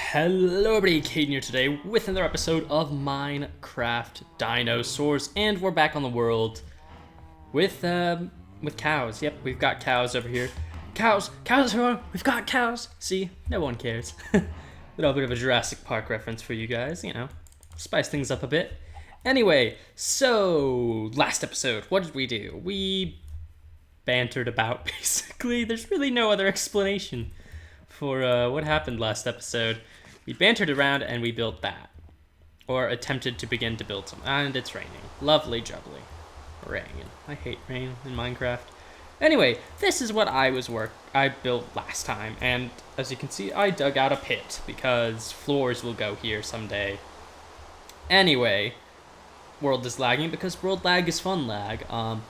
Hello everybody, Caden here today with another episode of Minecraft Dinosaurs, and we're back on the world with cows. Yep, we've got cows over here. Cows, everyone, we've got cows. See, no one cares. Little bit of a Jurassic Park reference for you guys, you know, spice things up a bit. Anyway, so last episode, what did we do? We bantered about, basically. There's really no other explanation for what happened last episode. We bantered around and we built that. Or attempted to begin to build some. And it's raining. Lovely jubbly. Rain. I hate rain in Minecraft. Anyway, this is what I built last time. And as you can see, I dug out a pit because floors will go here someday. Anyway, world is lagging because world lag is fun lag. Not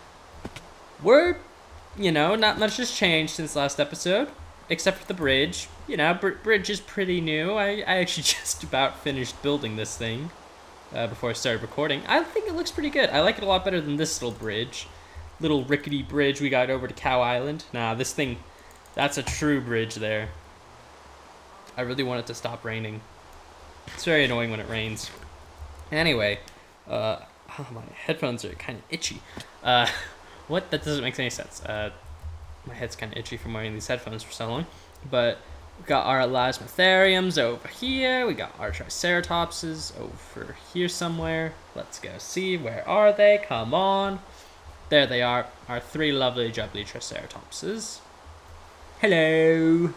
much has changed since last episode. Except for the bridge. You know, bridge is pretty new. I actually just about finished building this thing before I started recording. I think it looks pretty good. I like it a lot better than this little bridge. Little rickety bridge we got over to Cow Island. Nah, this thing, that's a true bridge there. I really want it to stop raining. It's very annoying when it rains. Anyway, my headphones are kind of itchy. What? That doesn't make any sense. My head's kind of itchy from wearing these headphones for so long. But we got our Elasmotheriums over here. We got our Triceratopses over here somewhere. Let's go see. Where are they? Come on. There they are. Our three lovely, jubbly Triceratopses. Hello.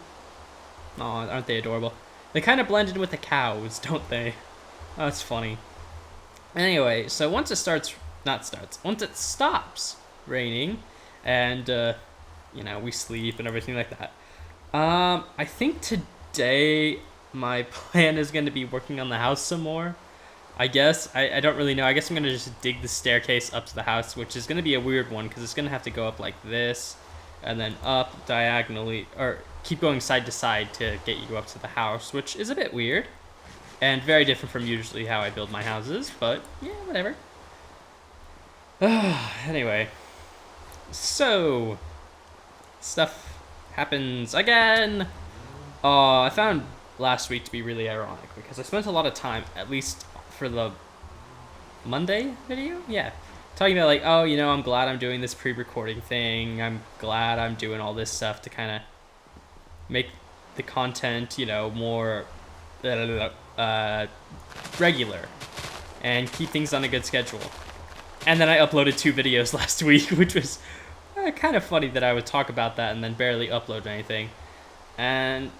Oh, aren't they adorable? They kind of blend in with the cows, don't they? Oh, that's funny. Anyway, so once it stops raining, and we sleep and everything like that. I think today my plan is going to be working on the house some more. I guess. I don't really know. I guess I'm going to just dig the staircase up to the house, which is going to be a weird one because it's going to have to go up like this and then up diagonally, or keep going side to side to get you up to the house, which is a bit weird and very different from usually how I build my houses, but yeah, whatever. Anyway, so stuff happens again. I found last week to be really ironic because I spent a lot of time, at least for the Monday video, talking about like, I'm glad I'm doing this pre-recording thing. I'm glad I'm doing all this stuff to kind of make the content, more regular and keep things on a good schedule. And then I uploaded 2 videos last week, which was kind of funny that I would talk about that and then barely upload anything. And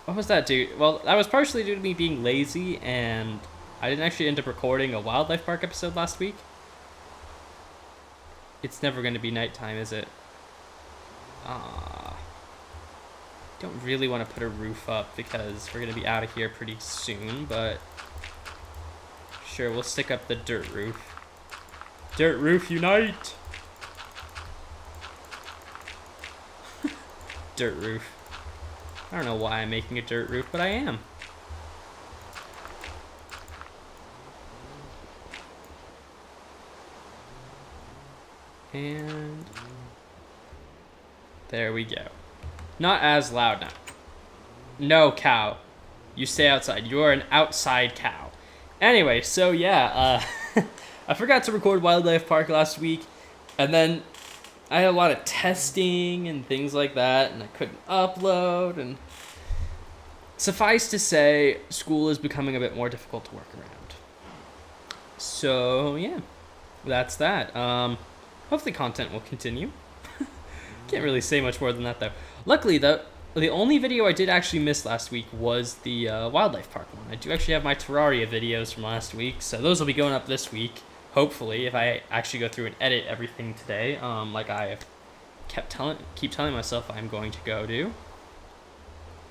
what was that due? Well, that was partially due to me being lazy, and I didn't actually end up recording a wildlife park episode last week. It's never going to be nighttime, is it? Don't really want to put a roof up because we're going to be out of here pretty soon, but sure, we'll stick up the dirt roof. Dirt roof unite! Dirt roof. I don't know why I'm making a dirt roof, but I am. And there we go. Not as loud now. No, cow. You stay outside. You're an outside cow. Anyway, so yeah, I forgot to record Wildlife Park last week, and then I had a lot of testing and things like that, and I couldn't upload, and suffice to say, school is becoming a bit more difficult to work around. So, yeah, that's that. Hopefully content will continue. Can't really say much more than that, though. Luckily, though, the only video I did actually miss last week was the Wildlife Park one. I do actually have my Terraria videos from last week, so those will be going up this week. Hopefully, if I actually go through and edit everything today, like I keep telling myself I'm going to go do.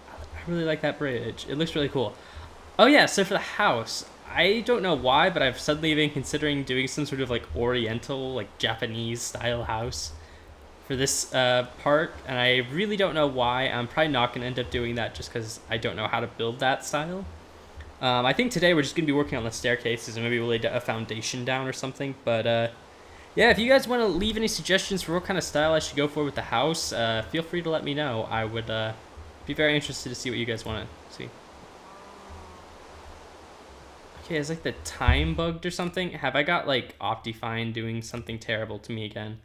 I really like that bridge. It looks really cool. Oh yeah, so for the house, I don't know why, but I've suddenly been considering doing some sort of like Oriental, like Japanese style house for this part, and I really don't know why. I'm probably not going to end up doing that just because I don't know how to build that style. I think today we're just going to be working on the staircases and maybe we'll lay a foundation down or something. But yeah, if you guys want to leave any suggestions for what kind of style I should go for with the house, feel free to let me know. I would be very interested to see what you guys want to see. Okay, is like the time bugged or something? Have I got like Optifine doing something terrible to me again?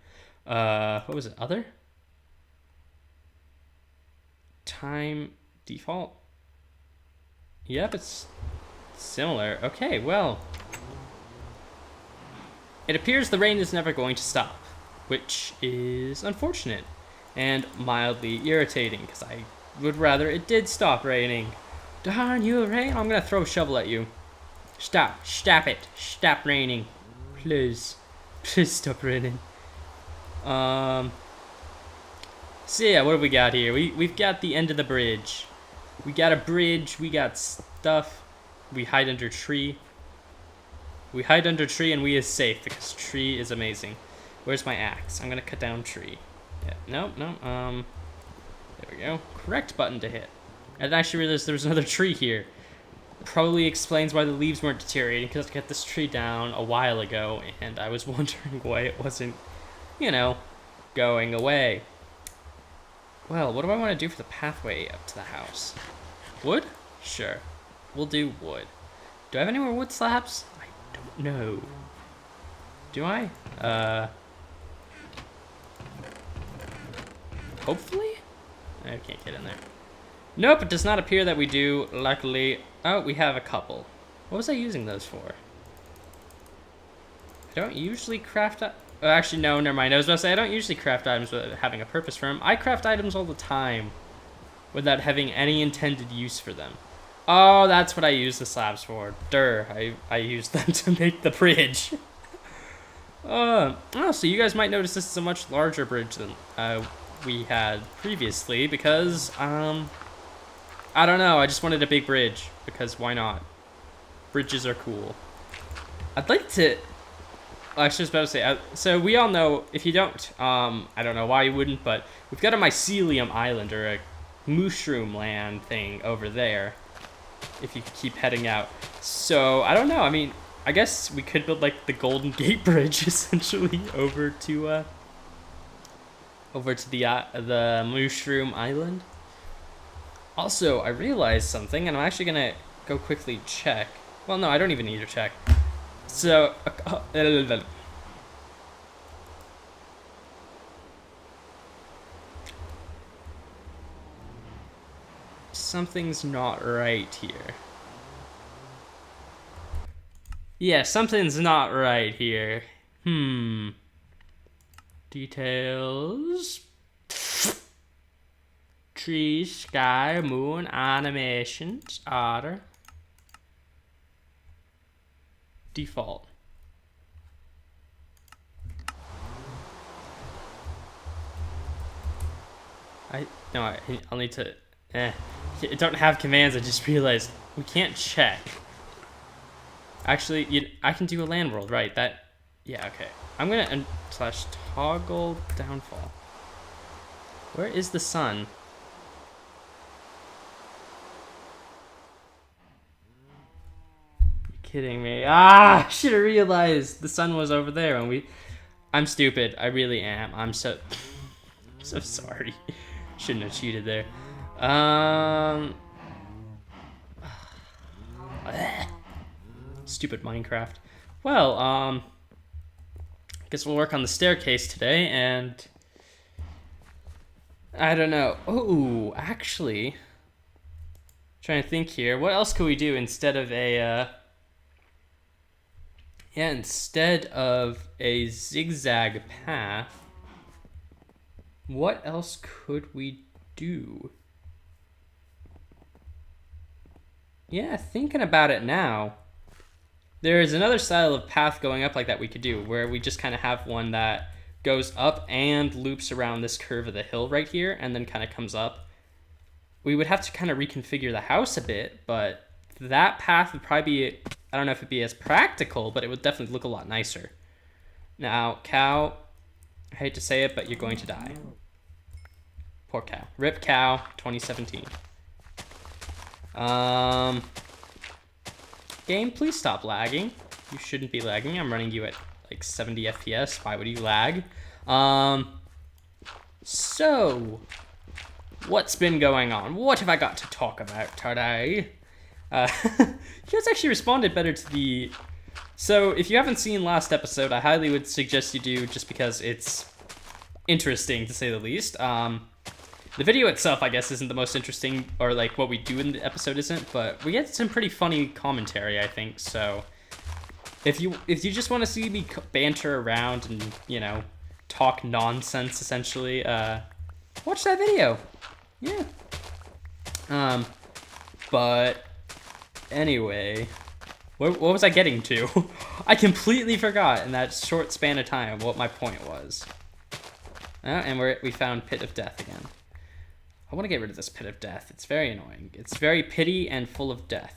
What was it? Other? Time default? Yep, it's similar. Okay, well. It appears the rain is never going to stop, which is unfortunate and mildly irritating because I would rather it did stop raining. Darn you, rain! I'm gonna throw a shovel at you. Stop it, stop raining, please stop raining. So yeah, what have we got here? We've got the end of the bridge. We got a bridge, we got stuff. We hide under tree. We hide under tree and we is safe because tree is amazing. Where's my axe? I'm gonna cut down tree. Yeah, no, there we go. Correct button to hit. I didn't actually realize there was another tree here. Probably explains why the leaves weren't deteriorating because I cut this tree down a while ago and I was wondering why it wasn't, you know, going away. Well, what do I want to do for the pathway up to the house? Wood? Sure. We'll do wood. Do I have any more wood slabs? I don't know. Do I? Hopefully? I can't get in there. Nope, it does not appear that we do, luckily. Oh, we have a couple. What was I using those for? I don't usually craft... Oh, actually, no, never mind. I was about to say, I don't usually craft items without having a purpose for them. I craft items all the time without having any intended use for them. Oh, that's what I use the slabs for. I used them to make the bridge. Oh, so you guys might notice this is a much larger bridge than we had previously because, I don't know, I just wanted a big bridge because why not? Bridges are cool. I'd like to... Actually, I was about to say, so we all know, if you don't, I don't know why you wouldn't, but we've got a mycelium island, or a mushroom land thing over there, if you keep heading out. So, I don't know, I mean, I guess we could build, like, the Golden Gate Bridge, essentially, over to the mushroom island. Also, I realized something, and I'm actually gonna go quickly check. Well, no, I don't even need to check. So, something's not right here. Yeah, something's not right here. Details. Tree, sky, moon, animations, order. Default. I'll need to, I don't have commands, I just realized we can't check. Actually, I can do a land world, right? Yeah, okay. I'm gonna / toggle downfall. Where is the sun? Kidding me. I should have realized the sun was over there when I'm stupid. I really am. I'm so sorry. Shouldn't have cheated there. Stupid Minecraft. Well, guess we'll work on the staircase today, and I don't know. Oh, actually, trying to think here. What else could we do instead of a zigzag path? What else could we do? Yeah, thinking about it now, there is another style of path going up like that we could do, where we just kind of have one that goes up and loops around this curve of the hill right here, and then kind of comes up. We would have to kind of reconfigure the house a bit, but that path would probably be, I don't know if it'd be as practical, but it would definitely look a lot nicer. Now, cow, I hate to say it, but you're going to die. Poor cow. Rip cow, 2017. Game, please stop lagging. You shouldn't be lagging. I'm running you at like 70 FPS. Why would you lag? So, what's been going on? What have I got to talk about today? You guys actually responded better to the... So if you haven't seen last episode, I highly would suggest you do, just because it's interesting to say the least. The video itself, I guess, isn't the most interesting, or like what we do in the episode isn't, but we get some pretty funny commentary, I think. So if you just want to see me banter around and, you know, talk nonsense essentially, watch that video. Yeah. But anyway, what was I getting to? I completely forgot in that short span of time what my point was. And we found Pit of Death again. I want to get rid of this Pit of Death. It's very annoying. It's very pity and full of death.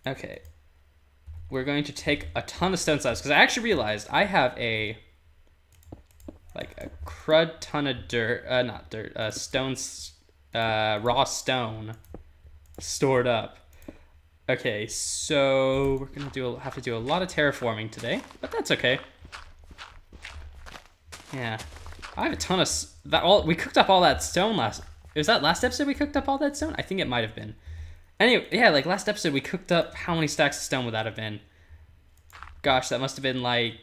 Okay. We're going to take a ton of stone slabs, because I actually realized I have a crud ton of dirt, not dirt, stones, raw stone stored up. Okay, so we're gonna have to do a lot of terraforming today, but that's okay. Yeah, I have a ton of we cooked up all that stone was that last episode we cooked up all that stone? I think it might have been. Anyway, yeah, like last episode we cooked up, how many stacks of stone would that have been? Gosh, that must have been like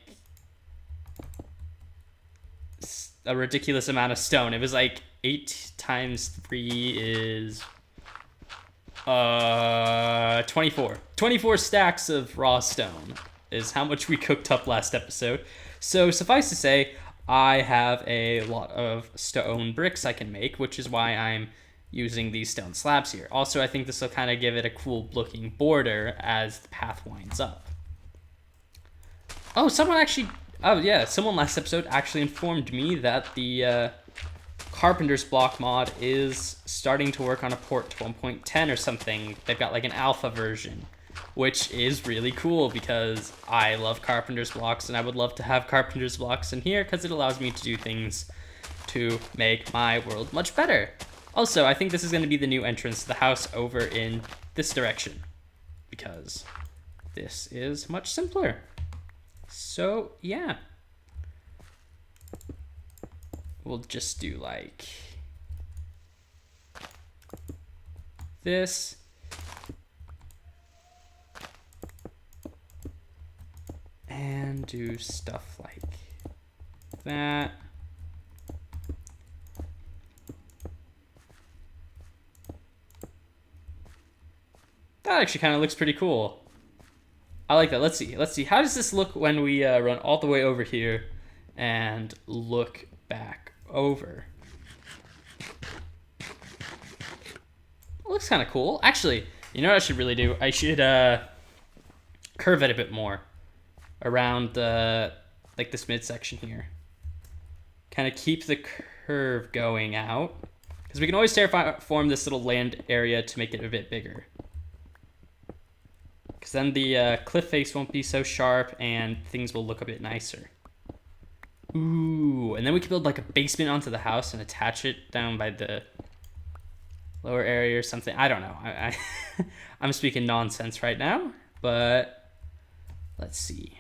a ridiculous amount of stone. It was like 8 times 3 is 24. 24 stacks of raw stone is how much we cooked up last episode. So suffice to say, I have a lot of stone bricks I can make, which is why I'm using these stone slabs here. Also, I think this will kind of give it a cool looking border as the path winds up. Oh, someone last episode actually informed me that the Carpenter's Block mod is starting to work on a port to 1.10 or something. They've got like an alpha version, which is really cool because I love Carpenter's Blocks and I would love to have Carpenter's Blocks in here because it allows me to do things to make my world much better. Also, I think this is going to be the new entrance to the house over in this direction because this is much simpler. So, yeah. We'll just do like this. And do stuff like that. That actually kind of looks pretty cool. I like that. Let's see. How does this look when we run all the way over here and look back over? It looks kind of cool. Actually, you know what I should really do? I should curve it a bit more around like this midsection here. Kind of keep the curve going out, because we can always terraform this little land area to make it a bit bigger. Because then the cliff face won't be so sharp and things will look a bit nicer. Ooh, and then we can build like a basement onto the house and attach it down by the lower area or something. I don't know. I'm speaking nonsense right now, but let's see.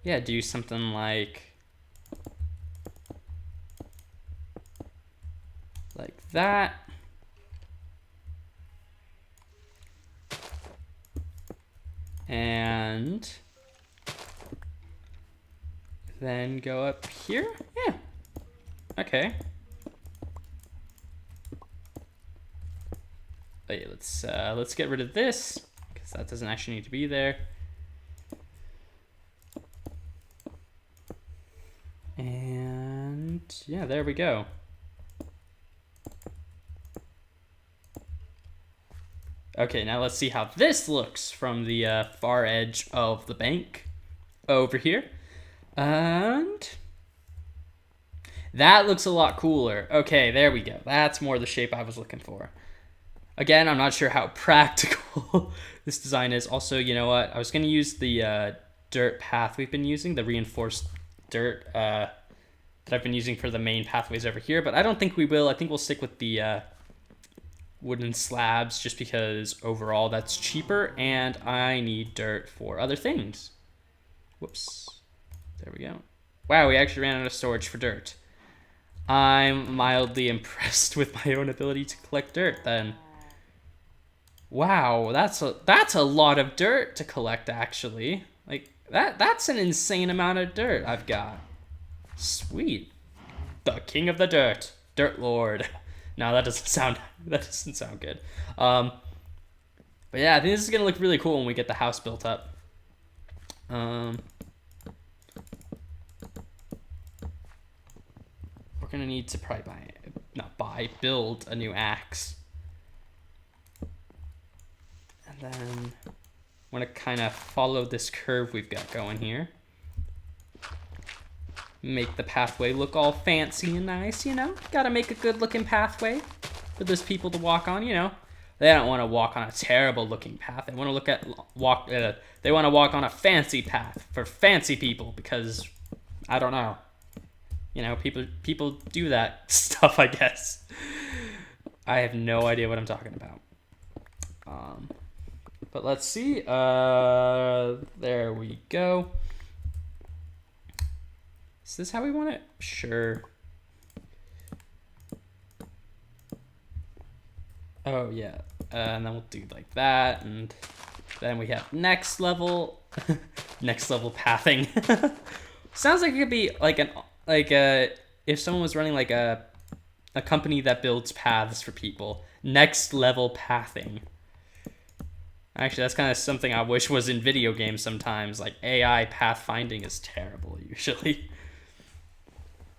Yeah, do something like that. And then go up here. Yeah. Okay. Wait, let's get rid of this because that doesn't actually need to be there. And yeah, there we go. Okay, now let's see how this looks from the far edge of the bank over here. And that looks a lot cooler. Okay, there we go. That's more the shape I was looking for. Again, I'm not sure how practical this design is. Also, you know what? I was going to use the dirt path we've been using, the reinforced dirt that I've been using for the main pathways over here, but I don't think we will. I think we'll stick with the wooden slabs just because overall that's cheaper and I need dirt for other things. Whoops. we go. Wow, we actually ran out of storage for dirt. I'm mildly impressed with my own ability to collect dirt then. Wow, that's a lot of dirt to collect actually. Like that's an insane amount of dirt I've got. Sweet. The king of the dirt. Dirt lord. No, that doesn't sound good. But yeah, I think this is gonna look really cool when we get the house built up. We're gonna need to probably build a new axe. And then I want to kind of follow this curve we've got going here. Make the pathway look all fancy and nice, you know? Gotta make a good looking pathway for those people to walk on, you know? They don't want to walk on a terrible looking path. They want to they want to walk on a fancy path for fancy people because I don't know. You know, people do that stuff, I guess. I have no idea what I'm talking about. But let's see. There we go. Is this how we want it? Sure. Oh, yeah. And then we'll do like that. And then we have next level. Next level pathing. Sounds like it could be like if someone was running like a company that builds paths for people. Next level pathing. Actually, that's kind of something I wish was in video games sometimes. Like AI pathfinding is terrible usually.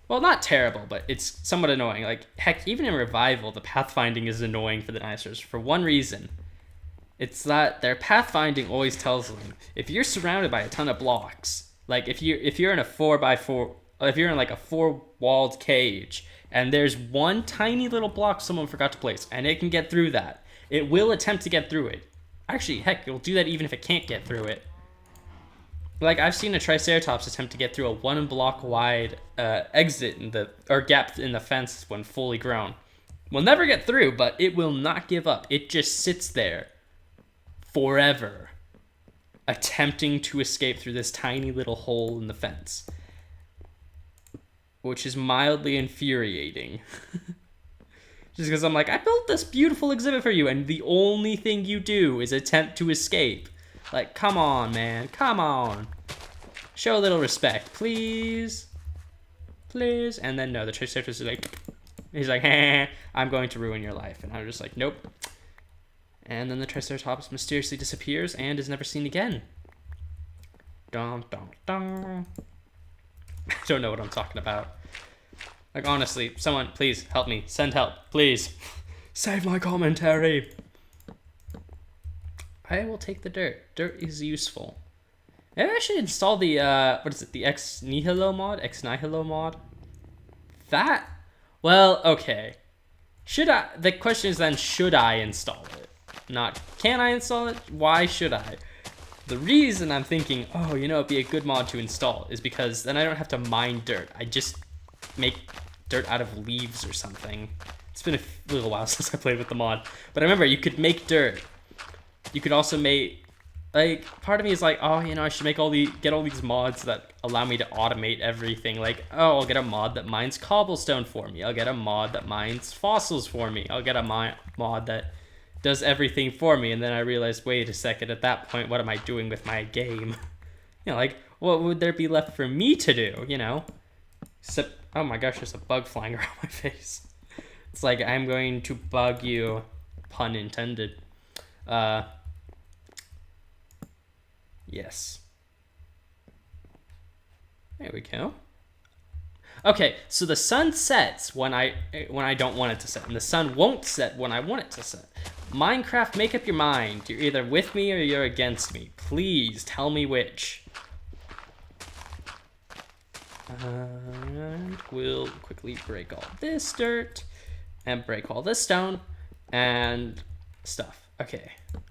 Well, not terrible, but it's somewhat annoying. Like, heck, even in Revival, the pathfinding is annoying for the dinosaurs for one reason. It's that their pathfinding always tells them, if you're surrounded by a ton of blocks, like if you're in a 4x4, if you're in like a 4-walled cage, and there's one tiny little block someone forgot to place, and it can get through that, it will attempt to get through it. Actually, heck, it'll do that even if it can't get through it. Like, I've seen a Triceratops attempt to get through a 1-block wide exit gap in the fence when fully grown. We'll never get through, but it will not give up. It just sits there forever, attempting to escape through this tiny little hole in the fence, which is mildly infuriating. Just because I'm like, I built this beautiful exhibit for you, and the only thing you do is attempt to escape. Like, come on, man. Come on. Show a little respect, please. Please. And then, no, the Triceratops is like, he's like, I'm going to ruin your life. And I'm just like, nope. And then the Triceratops mysteriously disappears and is never seen again. Dun, dun, dun. I don't know what I'm talking about. Like, honestly, someone, please help me. Send help, please. Save my commentary. I will take the dirt. Dirt is useful. Maybe I should install the, what is it, the Ex Nihilo mod? That, well, okay. The question is then, should I install it? Not, can I install it? Why should I? The reason I'm thinking, oh, you know, it'd be a good mod to install is because then I don't have to mine dirt. I just make dirt out of leaves or something. It's been a little while since I played with the mod. But I remember you could make dirt. You could also make, like, part of me is like, oh, you know, I should get all these mods that allow me to automate everything. Like, oh, I'll get a mod that mines cobblestone for me. I'll get a mod that mines fossils for me. I'll get a mod that does everything for me. And then I realized, wait a second, at that point, what am I doing with my game? You know, like, what would there be left for me to do, you know? Oh my gosh, there's a bug flying around my face. It's like, I'm going to bug you, pun intended. Yes. There we go. Okay, so the sun sets when I don't want it to set, and the sun won't set when I want it to set. Minecraft, make up your mind. You're either with me or you're against me. Please tell me which. And we'll quickly break all this dirt and break all this stone and stuff. Okay,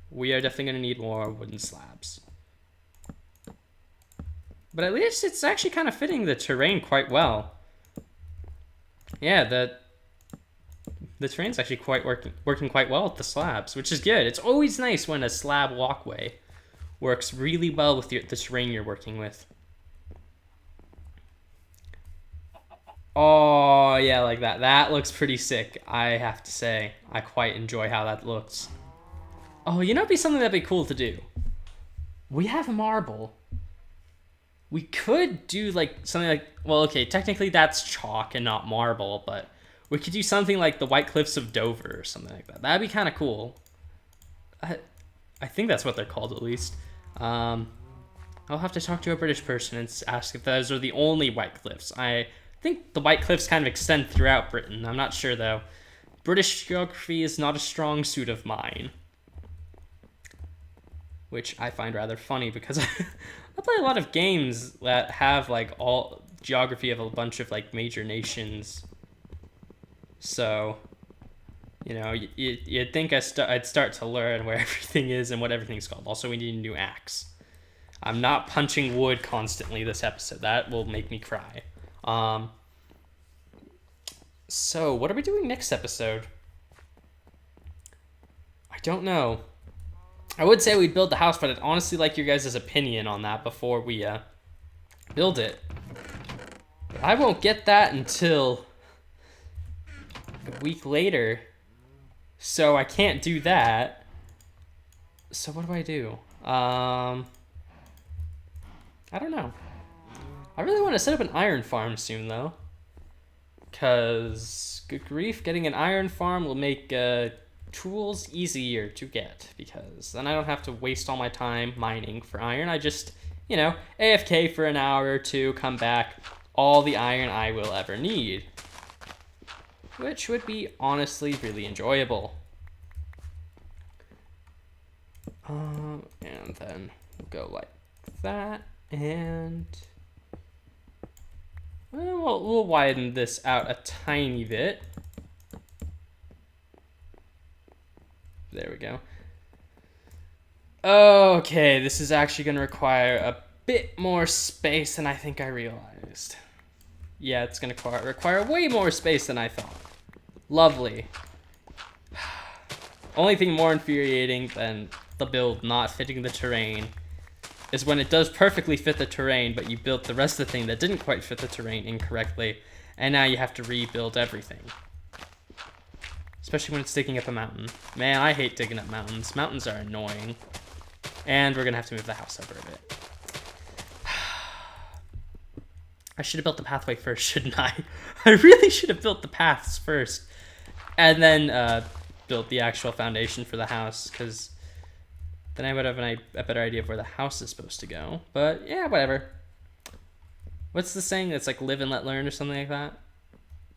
we are definitely going to need more wooden slabs. But at least it's actually kind of fitting the terrain quite well. Yeah, the terrain's actually quite working quite well with the slabs, which is good. It's always nice when a slab walkway works really well with the terrain you're working with. Oh, yeah, like that. That looks pretty sick, I have to say. I quite enjoy how that looks. Oh, you know, it'd be something that'd be cool to do. We have marble. We could do, like, something like... Well, okay, technically that's chalk and not marble, but... We could do something like the White Cliffs of Dover or something like that. That'd be kind of cool. I think that's what they're called, at least. I'll have to talk to a British person and ask if those are the only White Cliffs. I think the White Cliffs kind of extend throughout Britain. I'm not sure, though. British geography is not a strong suit of mine. Which I find rather funny because I play a lot of games that have, like, all geography of a bunch of, like, major nations. So, you know, you'd think I'd start to learn where everything is and what everything's called. Also, we need a new axe. I'm not punching wood constantly this episode. That will make me cry. So, what are we doing next episode? I don't know. I would say we'd build the house, but I'd honestly like your guys' opinion on that before we build it. But I won't get that until a week later, so I can't do that. So what do? I don't know. I really want to set up an iron farm soon, though. Because, good grief, getting an iron farm will make tools easier to get. Because then I don't have to waste all my time mining for iron. I just, you know, AFK for an hour or two, come back, all the iron I will ever need. Which would be honestly really enjoyable. And then we'll go like that, and well, we'll widen this out a tiny bit. There we go. Okay, this is actually going to require a bit more space than I think I realized. Yeah, it's going to require way more space than I thought. Lovely. Only thing more infuriating than the build not fitting the terrain is when it does perfectly fit the terrain, but you built the rest of the thing that didn't quite fit the terrain incorrectly, and now you have to rebuild everything. Especially when it's digging up a mountain. Man, I hate digging up mountains. Mountains are annoying. And we're gonna have to move the house over a bit. I should have built the pathway first, shouldn't I? I really should have built the paths first. And then built the actual foundation for the house, because then I would have a better idea of where the house is supposed to go. But yeah, whatever. What's the saying? It's like live and let learn or something like that?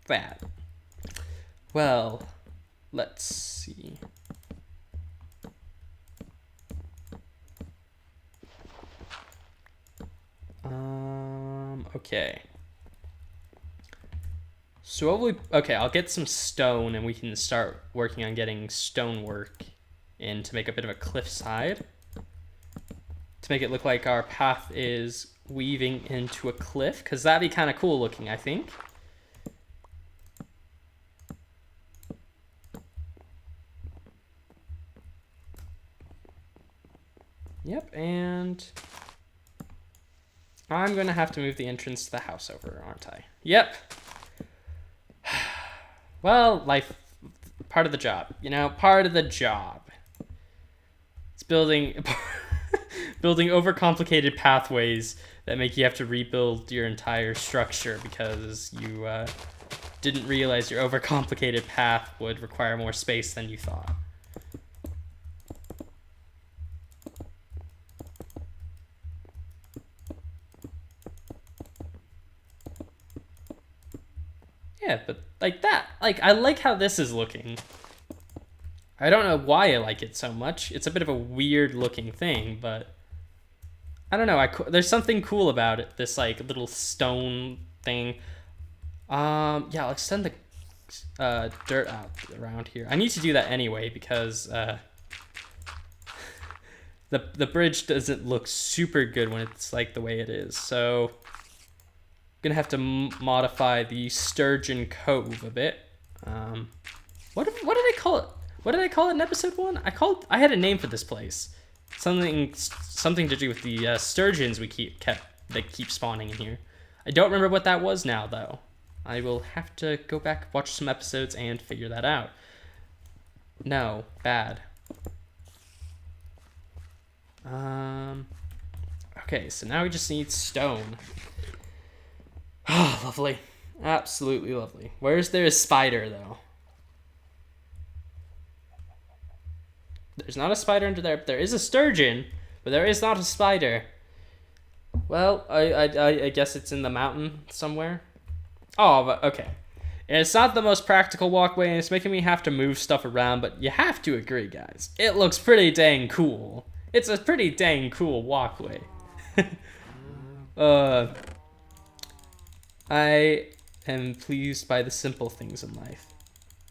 That. Well, let's see. Okay. So what okay, I'll get some stone and we can start working on getting stonework in to make a bit of a cliffside. To make it look like our path is weaving into a cliff, because that'd be kind of cool looking, I think. Yep, and I'm gonna have to move the entrance to the house over, aren't I? Yep. Well, life, part of the job, you know, part of the job. It's building overcomplicated pathways that make you have to rebuild your entire structure because you didn't realize your overcomplicated path would require more space than you thought. Yeah, but like that, like I like how this is looking. I don't know why I like it so much. It's a bit of a weird looking thing, but I don't know. There's something cool about it. This like little stone thing. Yeah, I'll extend the dirt out around here. I need to do that anyway because the bridge doesn't look super good when it's like the way it is. So I'm gonna have to modify the Sturgeon Cove a bit. What did I call it? What did I call it in episode 1? I had a name for this place. Something to do with the sturgeons that keep spawning in here. I don't remember what that was now though. I will have to go back, watch some episodes, and figure that out. No, bad. Okay, so now we just need stone. Ah, lovely. Absolutely lovely. Where's there a spider, though? There's not a spider under there. There is a sturgeon, but there is not a spider. Well, I guess it's in the mountain somewhere. Oh, but okay. And it's not the most practical walkway, and it's making me have to move stuff around, but you have to agree, guys. It looks pretty dang cool. It's a pretty dang cool walkway. I am pleased by the simple things in life,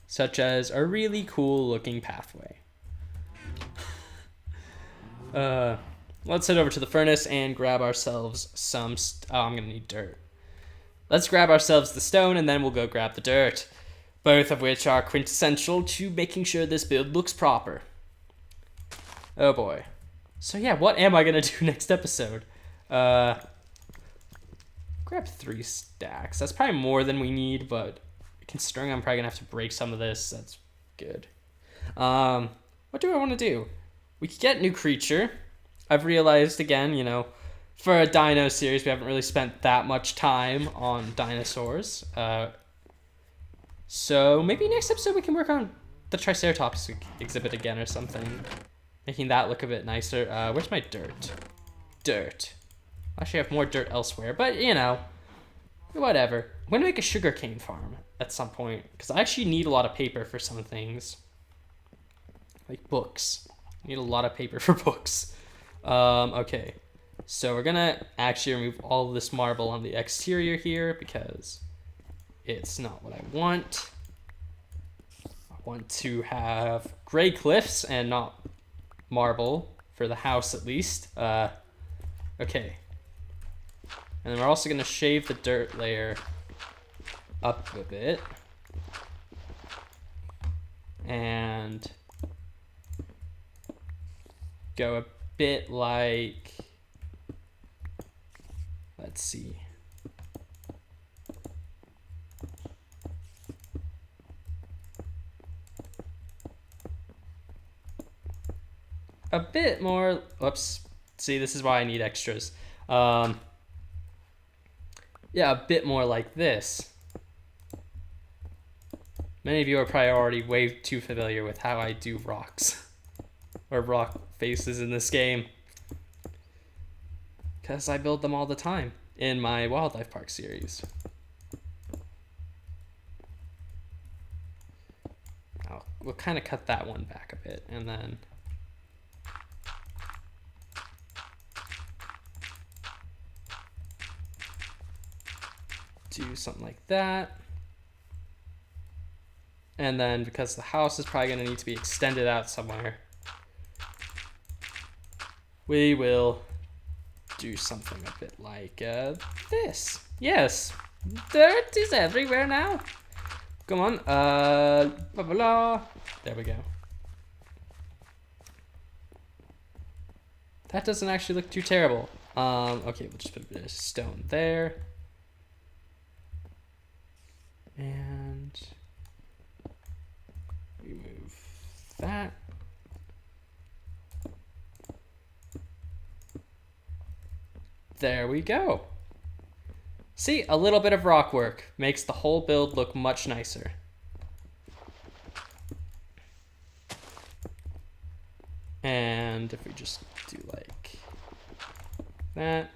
such as a really cool looking pathway. Let's head over to the furnace and grab ourselves some I'm gonna need dirt. Let's grab ourselves the stone and then we'll go grab the dirt, both of which are quintessential to making sure this build looks proper. Oh boy. So yeah, what am I gonna do next episode? Grab 3 stacks. That's probably more than we need, but considering I'm probably gonna have to break some of this, that's good. What do I want to do? We could get new creature. I've realized again, you know, for a dino series, we haven't really spent that much time on dinosaurs. So maybe next episode we can work on the Triceratops exhibit again or something, making that look a bit nicer. Where's my dirt? Dirt. Actually, I have more dirt elsewhere, but you know, whatever. I'm gonna make a sugarcane farm at some point because I actually need a lot of paper for some things, like books. I need a lot of paper for books. Okay, so we're gonna actually remove all of this marble on the exterior here because it's not what I want. I want to have gray cliffs and not marble for the house at least. Okay. And then we're also gonna shave the dirt layer up a bit. And go a bit like, let's see. A bit more, whoops. See, this is why I need extras. Yeah, a bit more like this. Many of you are probably already way too familiar with how I do rocks. Or rock faces in this game. Because I build them all the time in my wildlife park series. We'll kind of cut that one back a bit and then do something like that. And then because the house is probably going to need to be extended out somewhere, we will do something a bit like this. Yes, dirt is everywhere now. Come on, blah, blah, blah. There we go. That doesn't actually look too terrible. Okay, we'll just put a bit of stone there. And remove that. There we go. See, a little bit of rock work makes the whole build look much nicer. And if we just do like that,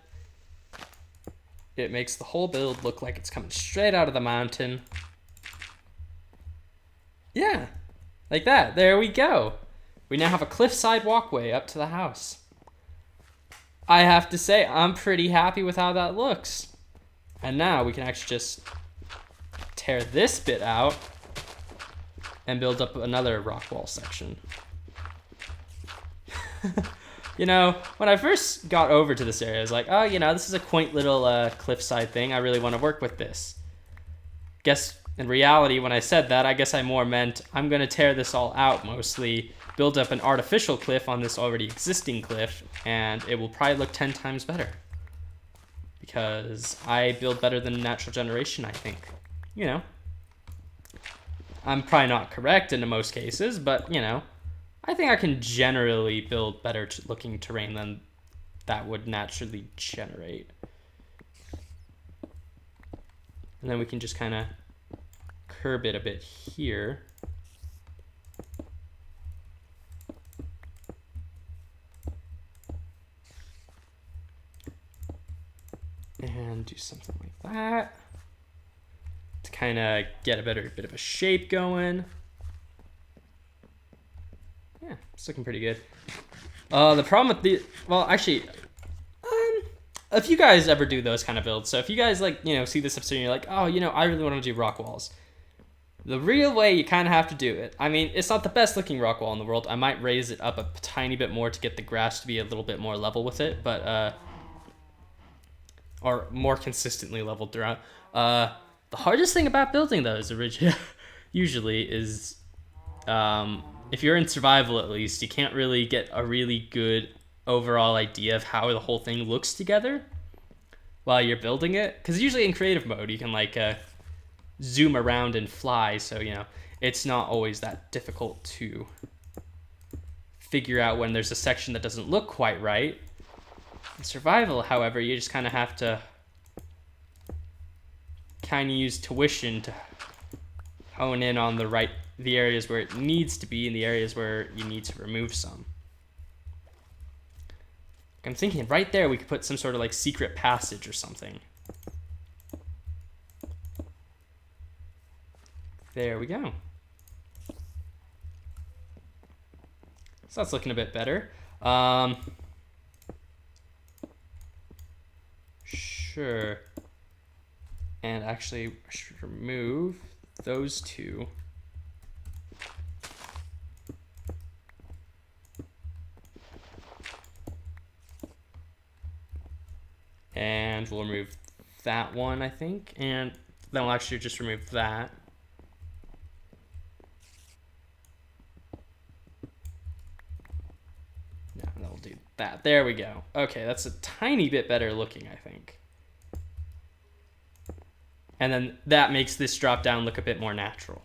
it makes the whole build look like it's coming straight out of the mountain. Yeah, like that. There we go. We now have a cliffside walkway up to the house. I have to say, I'm pretty happy with how that looks. And now we can actually just tear this bit out and build up another rock wall section. You know, when I first got over to this area, I was like, oh, you know, this is a quaint little cliffside thing. I really want to work with this. Guess in reality, when I said that, I guess I more meant I'm going to tear this all out mostly, build up an artificial cliff on this already existing cliff, and it will probably look 10 times better. Because I build better than natural generation, I think. you know, I'm probably not correct in most cases, but, you know, I think I can generally build better looking terrain than that would naturally generate. And then we can just kind of curb it a bit here. And do something like that to kind of get a bit of a shape going. Yeah, it's looking pretty good. The problem with well, actually, if you guys ever do those kind of builds, so if you guys like, you know, see this episode and you're like, oh, you know, I really want to do rock walls. The real way you kind of have to do it. I mean, it's not the best looking rock wall in the world. I might raise it up a tiny bit more to get the grass to be a little bit more level with it, but or more consistently leveled throughout. The hardest thing about building those usually is, if you're in survival at least, you can't really get a really good overall idea of how the whole thing looks together while you're building it. Because usually in creative mode, you can like zoom around and fly, so, you know, it's not always that difficult to figure out when there's a section that doesn't look quite right. In survival, however, you just kind of have to kind of use tuition to hone in on the areas where it needs to be and the areas where you need to remove some. I'm thinking right there we could put some sort of like secret passage or something. There we go. So that's looking a bit better. Sure. And actually, I should remove those two. And we'll remove that one, I think. And then we'll actually just remove that. No, then we'll do that. There we go. Okay, that's a tiny bit better looking, I think. And then that makes this drop down look a bit more natural.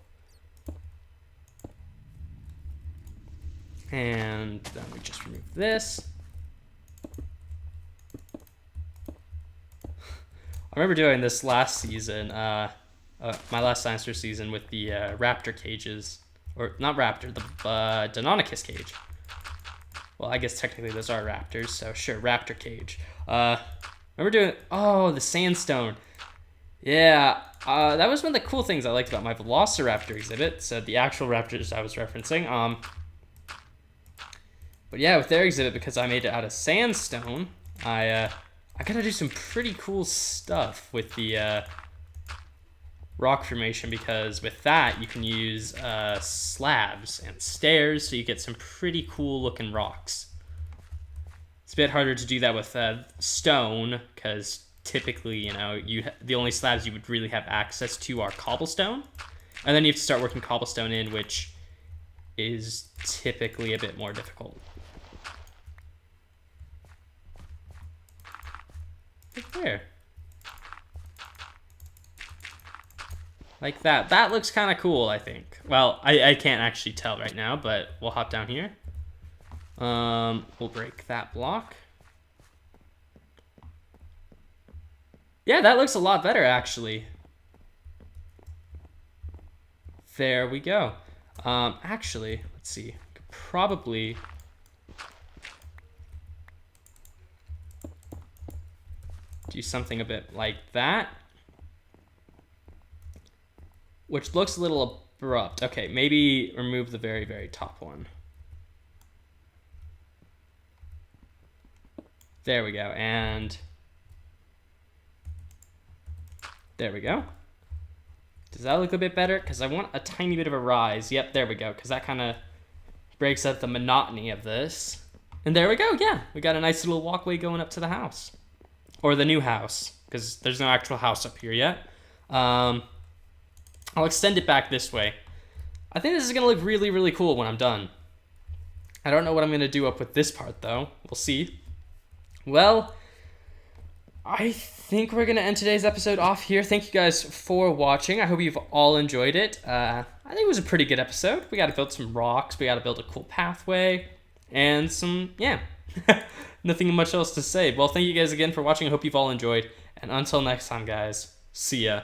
And then we just remove this. I remember doing this last season, my last dinosaur season with the raptor cages. Or not raptor, the Deinonychus cage. Well, I guess technically those are raptors, so sure, raptor cage. Remember doing, oh, the sandstone. Yeah, that was one of the cool things I liked about my Velociraptor exhibit. So the actual raptors I was referencing. But yeah, with their exhibit, because I made it out of sandstone, I gotta do some pretty cool stuff with the rock formation, because with that you can use slabs and stairs, so you get some pretty cool looking rocks. It's a bit harder to do that with stone, because typically, you know, the only slabs you would really have access to are cobblestone, and then you have to start working cobblestone in, which is typically a bit more difficult. Right there. Like that. That looks kind of cool, I think. Well, I can't actually tell right now, but we'll hop down here. We'll break that block. Yeah, that looks a lot better, actually. There we go. Actually, let's see. Could probably do something a bit like that, which looks a little abrupt. Okay, maybe remove the very, very top one. There we go, and there we go. Does that look a bit better? Because I want a tiny bit of a rise. Yep, there we go, because that kind of breaks up the monotony of this. And there we go, yeah. We got a nice little walkway going up to the house. Or the new house, because there's no actual house up here yet. I'll extend it back this way. I think this is going to look really, really cool when I'm done. I don't know what I'm going to do up with this part, though. We'll see. Well, I think we're gonna end today's episode off here. Thank you guys for watching. I hope you've all enjoyed it. I think it was a pretty good episode. We got to build some rocks. We got to build a cool pathway, and some nothing much else to say. Well, thank you guys again for watching. I hope you've all enjoyed, and until next time, guys. See ya.